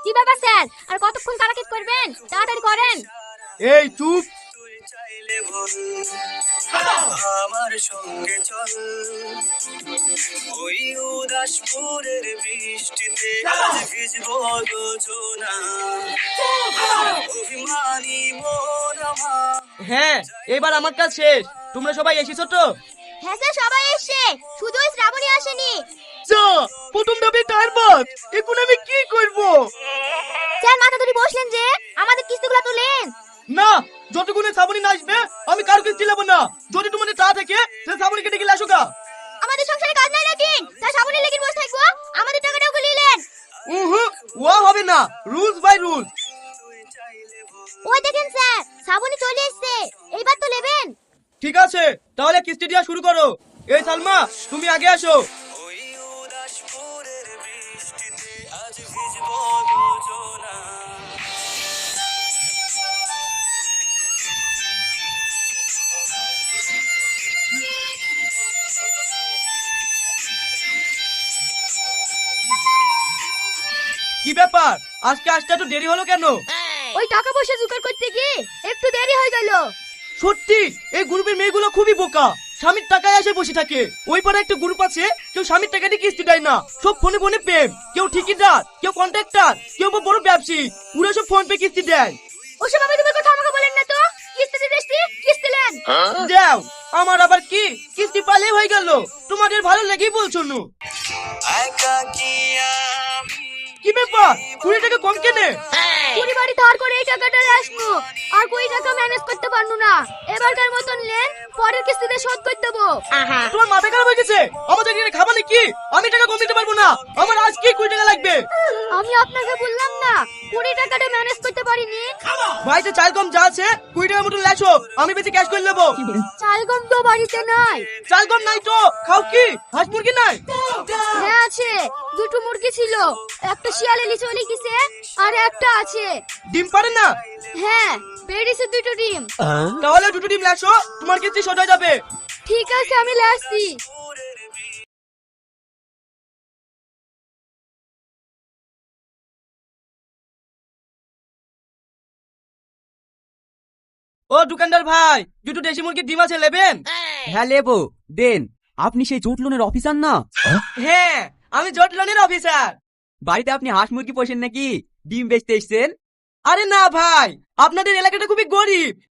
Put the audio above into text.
কি ব্যাপার স্যার, আর কতক্ষণ তারাকিদ করবেন? তাড়াতাড়ি করেন। এই চুপ। আমার সঙ্গে চল ওই উদাসপুরের বৃষ্টিতে ভিজবো দুজনা অভিমানী মন আমার। হ্যাঁ, এবার আমার কাজ শেষ। তোমরা সবাই এসেছো তো? হ্যাঁ স্যার, সবাই এসছে, শুধু ওই শ্রাবণী আসেনি। প্রথম ধাপে টায়ার বাস, এখন আমি কি করব? স্যার মাথা ধরে বসলেন যে, আমাদের কিস্তিগুলো তোলেন। না, যতক্ষণে শ্রাবণী না আসবে আমি কারো কিস্তি নেবো না। যদি তোমাদের তা থাকে তাহলে শ্রাবণীকে ডেকে আসো গা। আমাদের সংসারে কাজ নাই নাকি? তা শ্রাবণী লেগে বসে থাকবো? আমাদের টাকাটাও নিলেন। ও হবে না, রুলস বাই রুলস। ওই দেখেন স্যার, শ্রাবণী চলে এসেছে, এইবার তো নেবেন। ঠিক আছে, তাহলে কিস্তি দেওয়া শুরু করো। এই সালমা, তুমি আগে আসো। ওই উদাসপুরের বৃষ্টিতে আজ ভিজবো দুজনা। কি ব্যাপার, আজকে আসতে এত দেরি হলো কেন? ওই টাকা পয়সা জোগাড় করতে গিয়ে একটু দেরি হয়ে গেল। সত্যি এই গ্রুপের মেয়েগুলো খুবই বোকা। স্বামীর টাকায় এসে বসে থাকে। ওই পাড়ায় একটা গ্রুপ আছে, কেউ স্বামীর টাকা দিয়ে কিস্তি দেয় না, সব ফোনে ফোনে প্রেম। কেউ ঠিকাদার, কেউ কন্ট্রাক্টর, কেউ বা বড় ব্যবসায়ী, ওরা সব ফোন পে কিস্তি দেয়। ওসব আমি তোমার কথা আমাকে বলেন না তো। কিস্তি দিতে এসছি, কিস্তি নেন। দাও, আমার আবার কি কিস্তি পালে হয়ে গেল? তোমাদের ভালো লেগেই বলছো নু। একাকী আমি কি ব্যাপার, 20 টাকা কম কেনে? পুরি বাড়ি ধার করে এই টাকাটা আসবো, আর কই টাকা ম্যানেজ করতে পারনু না। এবারকার মতন নেন, পরের কিস্তিতে শোধ করে দেবো। তোমার মাথা খারাপ হয়ে গেছে? আমাদের এখানে খাবা নাকি? আমি টাকা কম দিতে পারবো না, আমার আজকে 20 টাকা লাগবে। আমি আপনাকে বললাম না, 20 টাকাটা ম্যানেজ করতে পারিনি। ভাইতে চাল কম যা আছে 20 টাকার মতন লেছো, আমি বেশি ক্যাশ করে নেবো। চাল গম তো বাড়িতে নাই। চাল কম নাই তো খাও কি? হাঁস মুরগি নাই? হ্যাঁ আছে, দুটো মুরগি ছিল, একটা শিয়ালে লিচে চলে গেছে, আর একটা আছে। ডিম পারে না? হ্যাঁ, বেরিয়েছে দুটো ডিম। তাহলে দুটো ডিম লেছো, তোমার কিস্তি শোধ হয়ে যাবে। ঠিক আছে, আমি লাসছি। ও দোকানদার ভাই, দুটো দেশি মুরগির ডিম আছে, নেবেন? হ্যাঁ লেবো, দেন। আপনি সেই জোট লোনের অফিসার না? হ্যাঁ, আমি জট লোনের অফিসার। বাড়িতে আপনি হাঁস মুরগি পোষেন নাকি ডিম বেচতে এসছেন? আরে না ভাই, আপনাদের এলাকাটা খুবই গরিব,